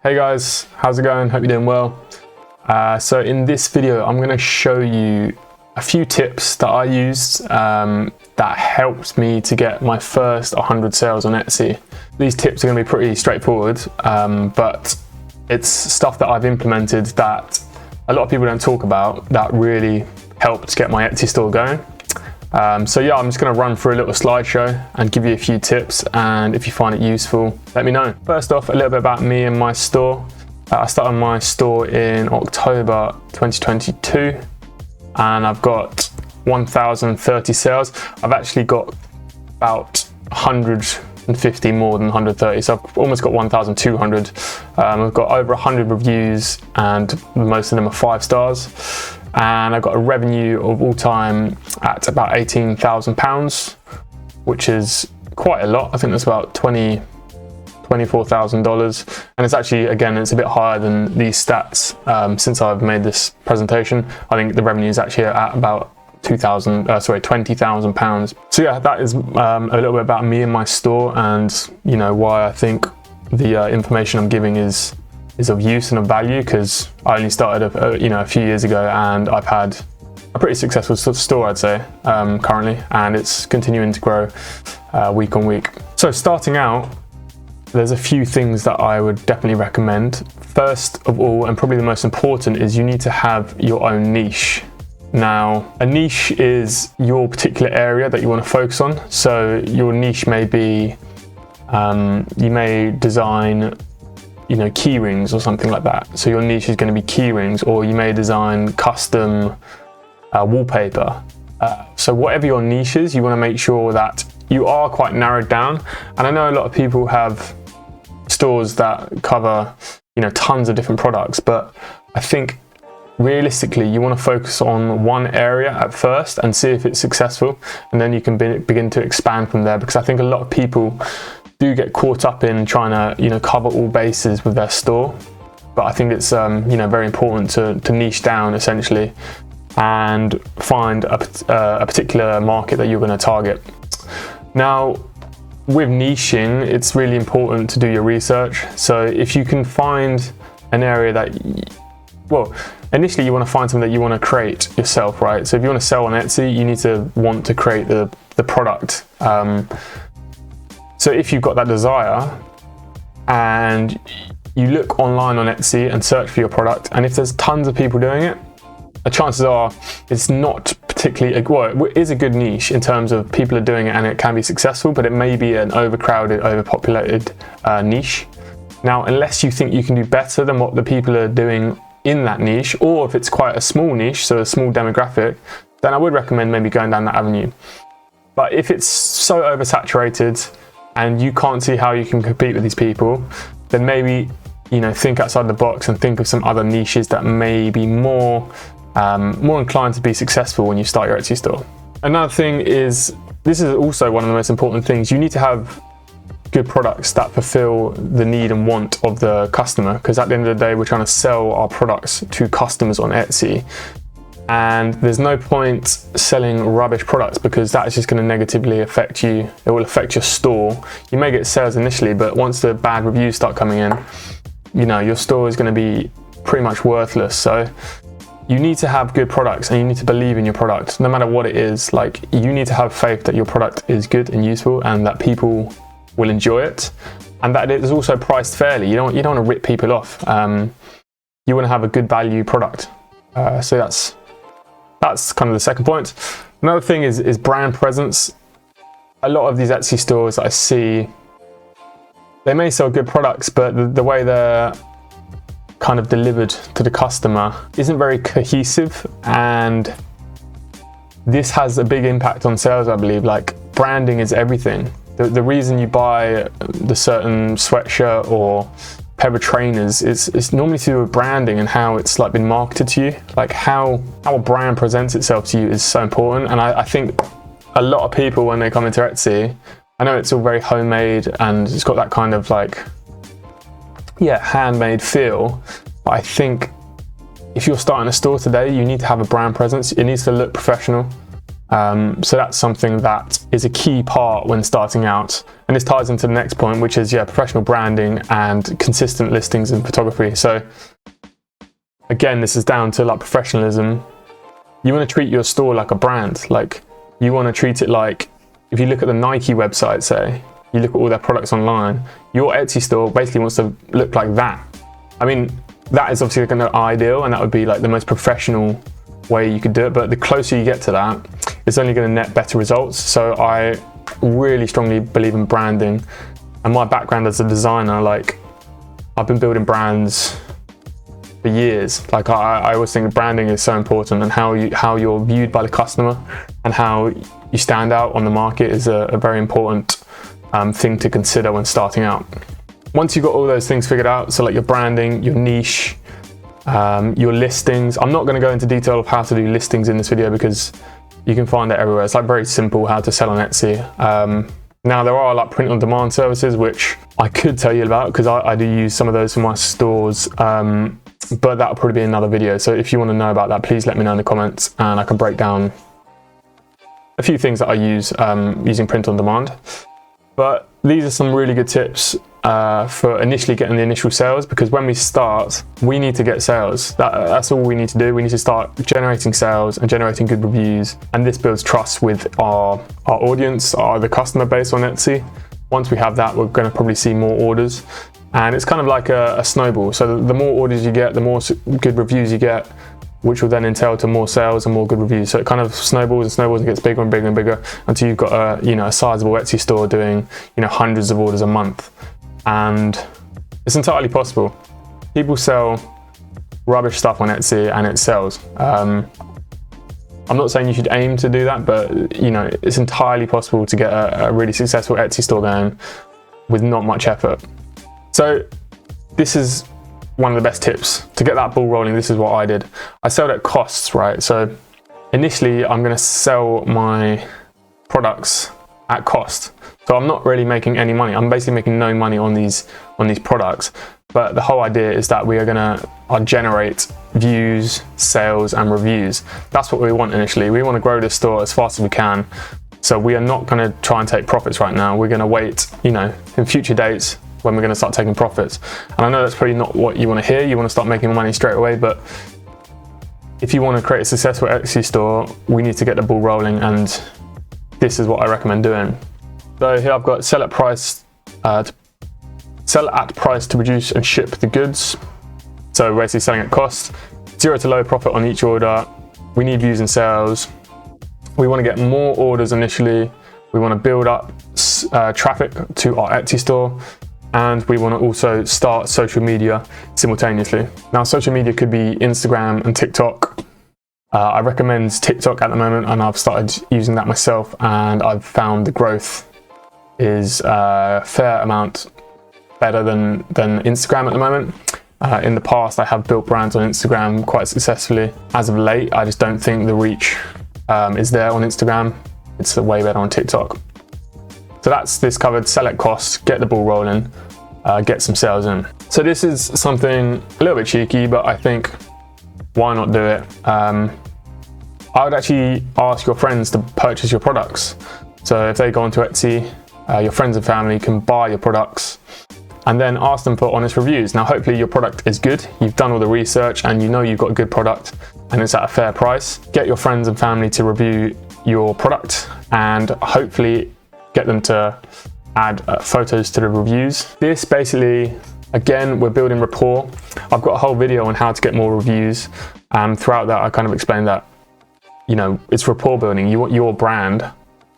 Hey guys, how's it going? Hope you're doing well. So in this video, I'm going to show you a few tips that I used that helped me to get my first 100 sales on Etsy. These tips are going to be pretty straightforward, but it's stuff that I've implemented that a lot of people don't talk about that really helped get my Etsy store going. So yeah, I'm just going to run through a little slideshow and give you a few tips, and if you find it useful, let me know. First off, a little bit about me and my store. I started my store in October 2022 and I've got 1,030 sales. I've actually got about 150 more than 130, so I've almost got 1,200. I've got over 100 reviews and most of them are 5 stars. And I've got a revenue of all time at about £18,000, which is quite a lot. I think that's about $24,000. And it's actually, again, it's a bit higher than these stats since I've made this presentation. I think the revenue is actually at about £20,000. So yeah, that is a little bit about me and my store, and you know why I think the information I'm giving is of use and of value, because I only started a few years ago and I've had a pretty successful store, I'd say, currently, and it's continuing to grow week on week. So starting out, there's a few things that I would definitely recommend. First of all, and probably the most important, is you need to have your own niche. Now, a niche is your particular area that you want to focus on. So your niche may be, you may design key rings or something like that. So your niche is going to be key rings, or you may design custom wallpaper. So whatever your niche is, you want to make sure that you are quite narrowed down. And I know a lot of people have stores that cover, tons of different products, but I think realistically, you want to focus on one area at first and see if it's successful, and then you can begin to expand from there, because I think a lot of people do get caught up in trying to cover all bases with their store, but I think it's very important to niche down essentially and find a particular market that you're going to target. Now, with niching, it's really important to do your research. So if you can find an area that, initially you want to find something that you want to create yourself, right? So if you want to sell on Etsy, you need to want to create the product. So if you've got that desire and you look online on Etsy and search for your product, and if there's tons of people doing it, the chances are it's not particularly, it is a good niche in terms of people are doing it and it can be successful, but it may be an overcrowded, overpopulated niche. Now, unless you think you can do better than what the people are doing in that niche, or if it's quite a small niche, so a small demographic, then I would recommend maybe going down that avenue. But if it's so oversaturated and you can't see how you can compete with these people, then maybe think outside the box and think of some other niches that may be more inclined to be successful when you start your Etsy store. Another thing is, this is also one of the most important things, you need to have good products that fulfill the need and want of the customer, because at the end of the day, we're trying to sell our products to customers on Etsy. And there's no point selling rubbish products, because that is just going to negatively affect you. It will affect your store. You may get sales initially, but once the bad reviews start coming in, your store is going to be pretty much worthless. So you need to have good products, and you need to believe in your product, no matter what it is. Like, you need to have faith that your product is good and useful, and that people will enjoy it, and that it is also priced fairly. You don't want to rip people off. You want to have a good value product. So that's kind of the second point. Another thing is brand presence. A lot of these Etsy stores that I see, they may sell good products, but the way they're kind of delivered to the customer isn't very cohesive, and this has a big impact on sales, I believe. Like, branding is everything. The reason you buy the certain sweatshirt or pair of trainers is normally to do with branding and how it's been marketed to you. Like, how a brand presents itself to you is so important. And I think a lot of people, when they come into Etsy, I know it's all very homemade and it's got that kind of handmade feel, but I think if you're starting a store today, you need to have a brand presence. It needs to look professional. So that's something that is a key part when starting out. And this ties into the next point, which is professional branding and consistent listings in photography. So again, this is down to like professionalism. You want to treat your store like a brand. Like you want to treat it like, if you look at the Nike website, say, you look at all their products online, your Etsy store basically wants to look like that. I mean, that is obviously kind of ideal, and that would be like the most professional way you could do it, but the closer you get to that, it's only going to net better results. So I really strongly believe in branding, and my background as a designer, like I've been building brands for years. Like I always think branding is so important, and how you're viewed by the customer and how you stand out on the market is a very important thing to consider when starting out. Once you've got all those things figured out, so like your branding, your niche, your listings. I'm not going to go into detail of how to do listings in this video because you can find it everywhere. It's like very simple how to sell on Etsy. Now there are like print on demand services, which I could tell you about because I do use some of those for my stores, but that'll probably be another video. So if you want to know about that, please let me know in the comments and I can break down a few things that I use using print on demand. But these are some really good tips for initially getting the initial sales, because when we start, we need to get sales. That's all we need to do. We need to start generating sales and generating good reviews, and this builds trust with our audience, the customer base on Etsy. Once we have that, we're going to probably see more orders, and it's kind of like a snowball. So the more orders you get, the more good reviews you get, which will then entail to more sales and more good reviews. So it kind of snowballs and snowballs and gets bigger and bigger and bigger until you've got a sizable Etsy store doing hundreds of orders a month. And it's entirely possible. People sell rubbish stuff on Etsy and it sells. I'm not saying you should aim to do that, but it's entirely possible to get a really successful Etsy store going with not much effort. So this is one of the best tips to get that ball rolling. This is what I did. I sold at costs, right? So initially I'm going to sell my products at cost. So I'm not really making any money. I'm basically making no money on these products. But the whole idea is that we are going to generate views, sales, and reviews. That's what we want initially. We want to grow this store as fast as we can. So we are not going to try and take profits right now. We're going to wait, in future dates when we're going to start taking profits. And I know that's probably not what you want to hear. You want to start making money straight away. But if you want to create a successful Etsy store, we need to get the ball rolling, and this is what I recommend doing. So here I've got sell at price to produce and ship the goods. So basically selling at cost, 0 to low profit on each order. We need views and sales. We want to get more orders initially. We want to build up traffic to our Etsy store, and we want to also start social media simultaneously. Now social media could be Instagram and TikTok. I recommend TikTok at the moment, and I've started using that myself, and I've found the growth is a fair amount better than Instagram at the moment. In the past, I have built brands on Instagram quite successfully. As of late, I just don't think the reach is there on Instagram. It's way better on TikTok. So that's this covered. Sell at cost, get the ball rolling, get some sales in. So this is something a little bit cheeky, but I think why not do it? I would actually ask your friends to purchase your products. So if they go onto Etsy, your friends and family can buy your products, and then ask them for honest reviews. Now hopefully your product is good, you've done all the research and you've got a good product and it's at a fair price. Get your friends and family to review your product and hopefully get them to add photos to the reviews. This basically, again, we're building rapport. I've got a whole video on how to get more reviews. Throughout that I kind of explained that it's rapport building. You want your brand,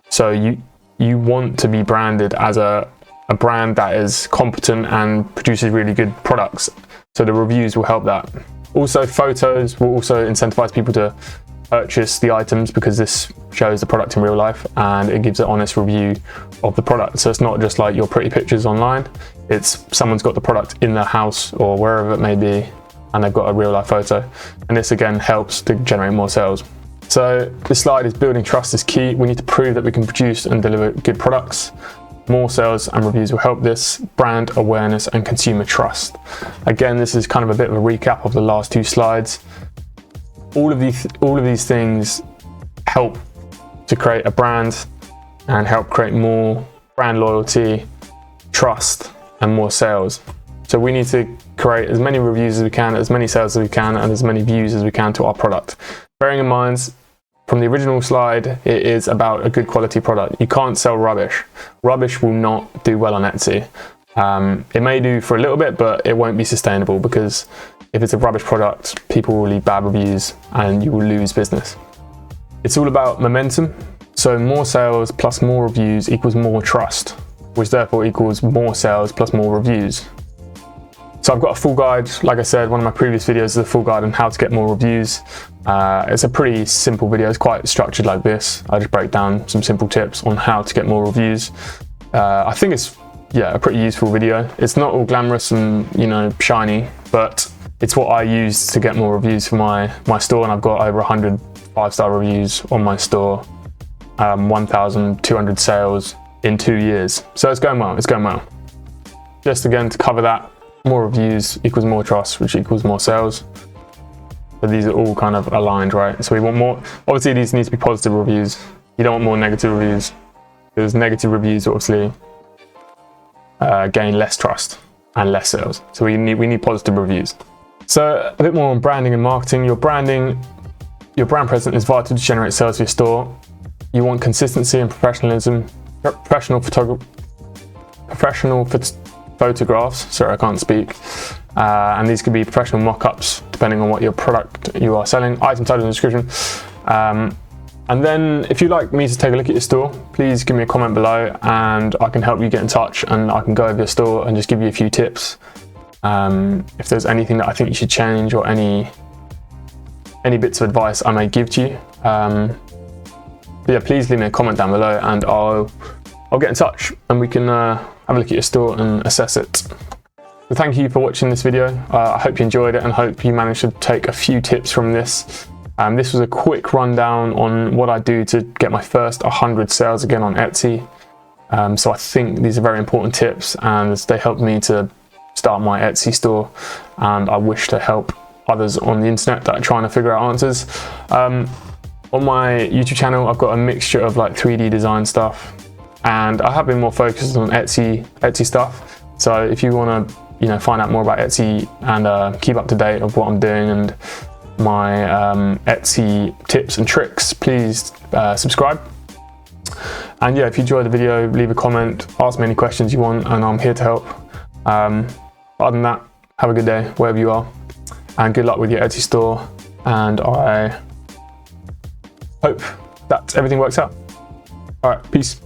so you want to be branded as a brand that is competent and produces really good products. So the reviews will help that. Also, photos will also incentivize people to purchase the items because this shows the product in real life and it gives an honest review of the product. So it's not just like your pretty pictures online, it's someone's got the product in their house or wherever it may be and they've got a real life photo. And this again helps to generate more sales. So this slide is building trust is key. We need to prove that we can produce and deliver good products. More sales and reviews will help this. Brand awareness and consumer trust. Again, this is kind of a bit of a recap of the last two slides. All of these things help to create a brand and help create more brand loyalty, trust, and more sales. So we need to create as many reviews as we can, as many sales as we can, and as many views as we can to our product. Bearing in mind, from the original slide, it is about a good quality product. You can't sell rubbish. Rubbish will not do well on Etsy. It may do for a little bit, but it won't be sustainable, because if it's a rubbish product, people will leave bad reviews and you will lose business. It's all about momentum. So more sales plus more reviews equals more trust, which therefore equals more sales plus more reviews. So I've got a full guide. Like I said, one of my previous videos is a full guide on how to get more reviews. It's a pretty simple video. It's quite structured like this. I just break down some simple tips on how to get more reviews. I think it's a pretty useful video. It's not all glamorous and shiny, but it's what I use to get more reviews for my store, and I've got over 100 5-star reviews on my store, 1,200 sales in 2 years. So it's going well. It's going well. Just again to cover that. More reviews equals more trust, which equals more sales. So these are all kind of aligned, right? So we want more, obviously these need to be positive reviews. You don't want more negative reviews, because negative reviews obviously gain less trust and less sales. So we need positive reviews. So a bit more on branding and marketing. Your brand presence is vital to generate sales for your store. You want consistency and professionalism, professional photographs, sorry I can't speak, and these could be professional mock-ups depending on what your product you are selling. Item title and description. And then if you'd like me to take a look at your store, please give me a comment below and I can help you get in touch, and I can go over your store and just give you a few tips. If there's anything that I think you should change, or any bits of advice I may give to you, but yeah, please leave me a comment down below and I'll get in touch and we can have a look at your store and assess it. So thank you for watching this video. I hope you enjoyed it and hope you managed to take a few tips from this. This was a quick rundown on what I do to get my first 100 sales again on Etsy. So I think these are very important tips, and they helped me to start my Etsy store, and I wish to help others on the internet that are trying to figure out answers. On my YouTube channel, I've got a mixture of like 3D design stuff, and I have been more focused on Etsy stuff. So if you want to find out more about Etsy and keep up to date of what I'm doing and my Etsy tips and tricks, please subscribe. And yeah, if you enjoyed the video, leave a comment, ask me any questions you want, and I'm here to help. Other than that, have a good day wherever you are, and good luck with your Etsy store, and I hope that everything works out. All right, peace.